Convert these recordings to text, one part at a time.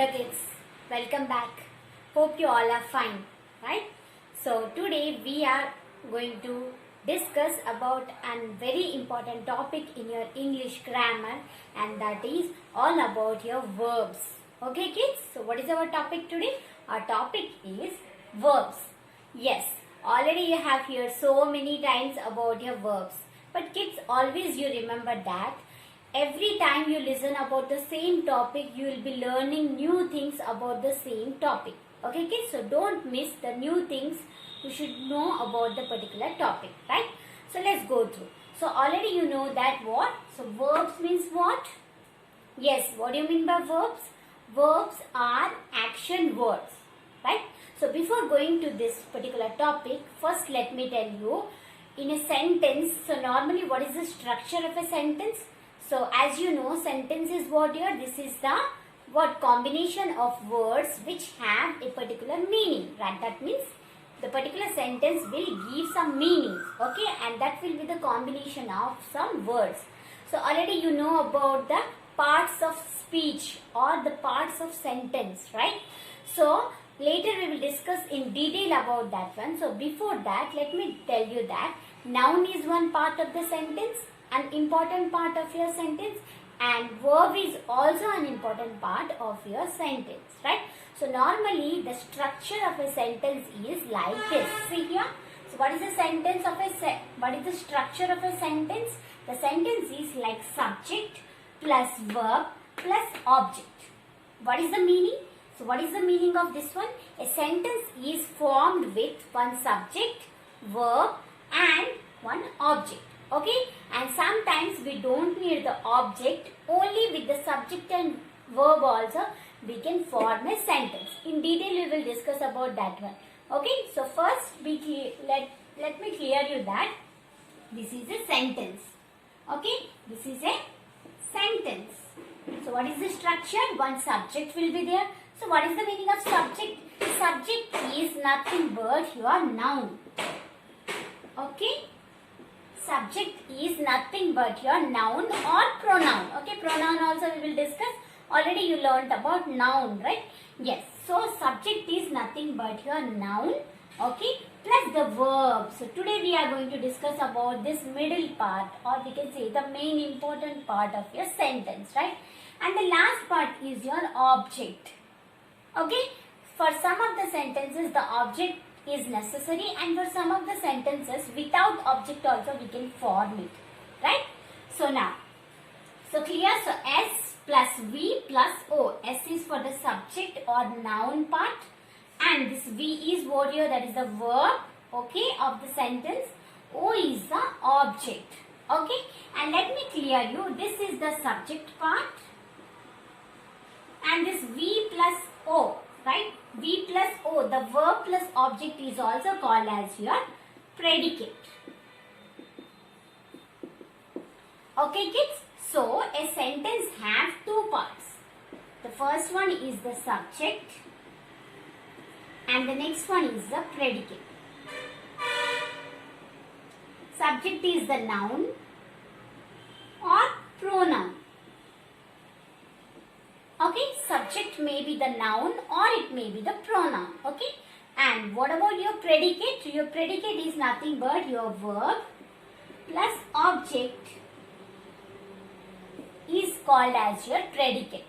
Hello kids, welcome back. Hope you all are fine, right? So today we are going to discuss about a very important topic in your English grammar, and that is all about your verbs. Okay kids, so what is our topic today? Our topic is verbs. Yes, already you have heard so many times about your verbs. But kids, always you remember that every time you listen about the same topic, you will be learning new things about the same topic. Okay kids, so don't miss the new things you should know about the particular topic, right? So let's go through. So already you know that what? So verbs means what? Yes, what do you mean by verbs? Verbs are action words, right? So before going to this particular topic, first let me tell you, in a sentence, so normally what is the structure of a sentence? So as you know, sentence is what here? This is the what combination of words which have a particular meaning, right? That means the particular sentence will give some meanings, okay? And that will be the combination of some words. So already you know about the parts of speech or the parts of sentence, right? So later we will discuss in detail about that one. So before that, let me tell you that noun is one part of the sentence, an important part of your sentence, and verb is also an important part of your sentence, right? So normally the structure of a sentence is like this. See here. So what is the sentence of what is the structure of a sentence? The sentence is like subject plus verb plus object. What is the meaning? So what is the meaning of this one? A sentence is formed with one subject, verb and one object. Okay, and sometimes we don't need the object, only with the subject and verb also we can form a sentence. In detail we will discuss about that one. Okay, so first let me clear you that this is a sentence. Okay, this is a sentence. So what is the structure? One subject will be there. So what is the meaning of subject? Subject is nothing but your noun. Okay. Subject is nothing but your noun or pronoun. Okay, pronoun also we will discuss. Already you learnt about noun, right? Yes. So subject is nothing but your noun. Okay, plus the verb. So today we are going to discuss about this middle part, or we can say the main important part of your sentence, right? And the last part is your object. Okay, for some of the sentences the object is necessary, and for some of the sentences without object also we can form it, right? So now, so clear? So S plus V plus O. S is for the subject or noun part, and this V is what here? That is the verb, okay, of the sentence. O is the object, okay? And let me clear you, this is the subject part, and this V plus O, right? V plus O, the verb plus object is also called as your predicate. Okay kids, so a sentence has two parts. The first one is the subject and the next one is the predicate. Subject is the noun or pronoun. Okay, subject may be the noun or it may be the pronoun. Okay, and what about your predicate? Your predicate is nothing but your verb plus object is called as your predicate.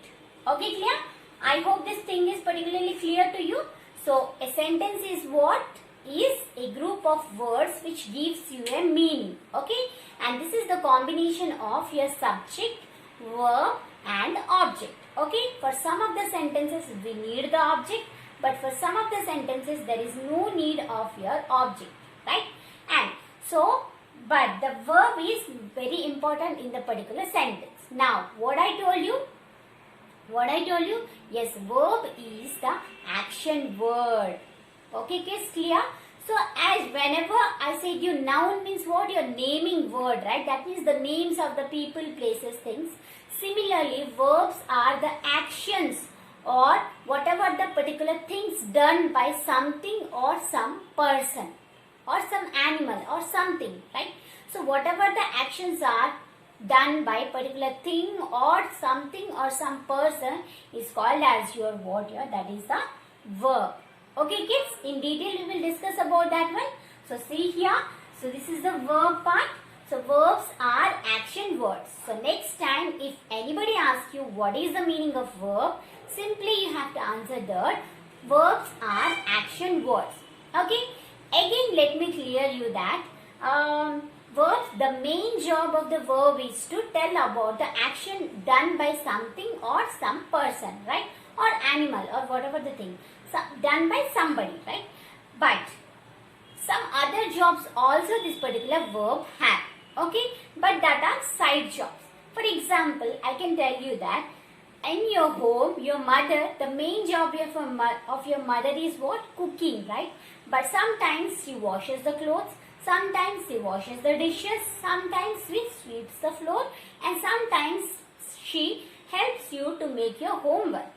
Okay, clear? I hope this thing is particularly clear to you. So a sentence is what? Is a group of words which gives you a meaning. Okay, and this is the combination of your subject, verb and object. Okay, for some of the sentences we need the object, but for some of the sentences there is no need of your object, right? And so, but the verb is very important in the particular sentence. Now, what I told you? What I told you? Yes, verb is the action word. Okay, kids, clear? So, as whenever I said you noun means what? Your naming word, right? That means the names of the people, places, things. Similarly, verbs are the actions or whatever the particular things done by something or some person or some animal or something, right? So, whatever the actions are, done by particular thing or something or some person is called as your what here, that is the verb. Okay kids, in detail we will discuss about that one. So see here, so this is the verb part. So verbs are action words. So next time if anybody asks you what is the meaning of verb, simply you have to answer that verbs are action words. Okay, again let me clear you that verbs, the main job of the verb is to tell about the action done by something or some person, right? Or animal or whatever the thing. So, done by somebody, right? But some other jobs also this particular verb have. Okay? But that are side jobs. For example, I can tell you that in your home, your mother, the main job of your mother is what? Cooking, right? But sometimes she washes the clothes. Sometimes she washes the dishes, sometimes she sweeps the floor, and sometimes she helps you to make your homework.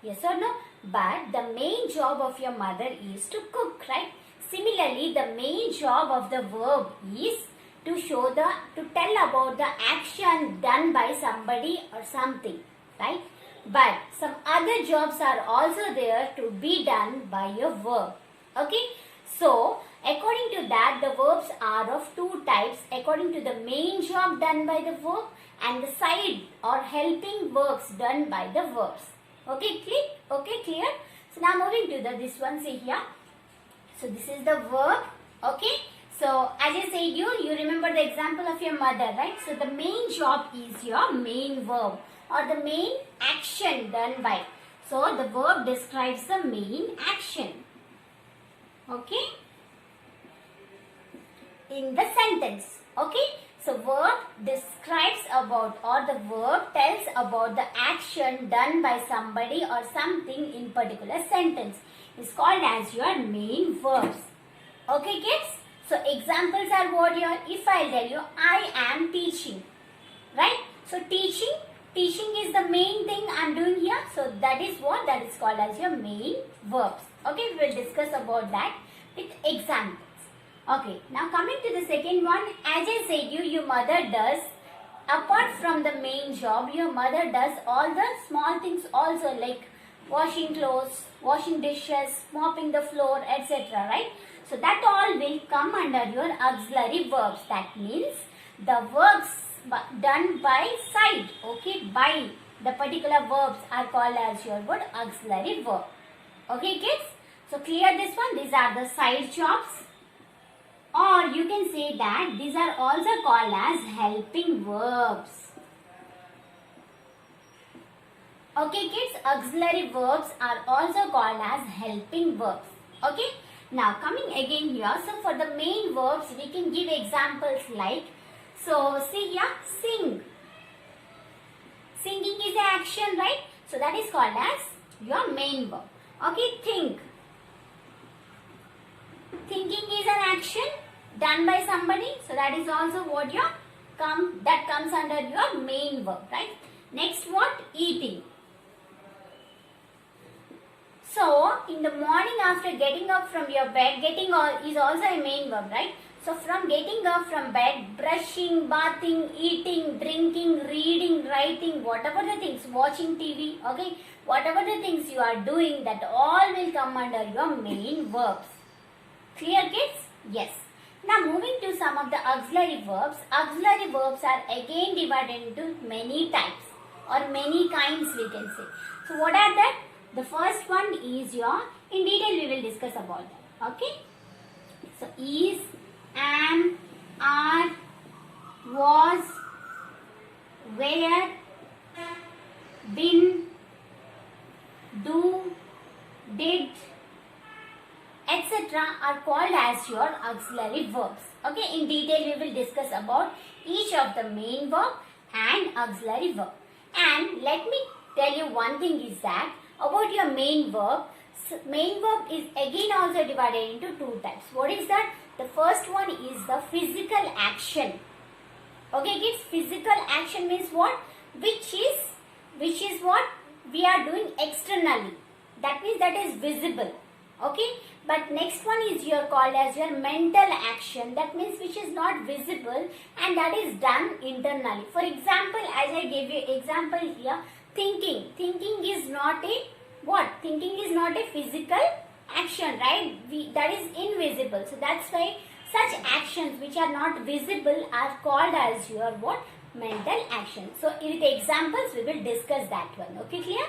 Yes or no? But the main job of your mother is to cook, right? Similarly, the main job of the verb is to tell about the action done by somebody or something, right? But some other jobs are also there to be done by your verb. Okay? So, according to that, the verbs are of two types according to the main job done by the verb and the side or helping works done by the verbs. Okay, clear? So now moving to this one, see here. So this is the verb. Okay. So as I said you remember the example of your mother, right? So the main job is your main verb or the main action done by. So the verb describes the main action. Okay, in the sentence. Okay, so verb describes about or the verb tells about the action done by somebody or something in particular sentence. It's called as your main verbs. Okay kids, so examples are what here. If I tell you I am teaching, right? So teaching is the main thing I am doing here. So that is what that is called as your main verbs. Okay, we will discuss about that with examples. Okay, now coming to the second one, as I said your mother does, apart from the main job, your mother does all the small things also like washing clothes, washing dishes, mopping the floor, etc. Right? So that all will come under your auxiliary verbs. That means the works done by side, okay, by the particular verbs are called as your word auxiliary verb. Okay kids, so clear this one. These are the side jobs, or you can say that these are also called as helping verbs. Okay kids, auxiliary verbs are also called as helping verbs. Okay, now coming again here, so for the main verbs we can give examples like, so see here, sing. Singing is an action, right? So that is called as your main verb. Okay, think. Thinking is an action done by somebody. So that is also what your that comes under your main verb, right? Next what? Eating. So in the morning after getting up from your bed, getting up is also a main verb, right? So from getting up from bed, brushing, bathing, eating, drinking, reading, writing, whatever the things, watching TV, okay, whatever the things you are doing, that all will come under your main verbs. Clear kids? Yes. Now moving to some of the auxiliary verbs. Auxiliary verbs are again divided into many types or many kinds we can say. So what are that? The first one is your, in detail we will discuss about that. Okay. So is, am, are, was, were, been, do, did, etc. are called as your auxiliary verbs. Okay, in detail we will discuss about each of the main verb and auxiliary verb. And let me tell you one thing is that about your main verb is again also divided into two types. What is that? The first one is the physical action. Okay kids, physical action means what? Which is what we are doing externally. That means that is visible. Okay, But next one is your called as your mental action. That means which is not visible and that is done internally. For example, as I gave you example here, thinking. Thinking is not a what? Thinking is not a physical action, right? That is invisible. So that's why such actions which are not visible are called as your what? Mental action. So with examples we will discuss that one. Okay, clear?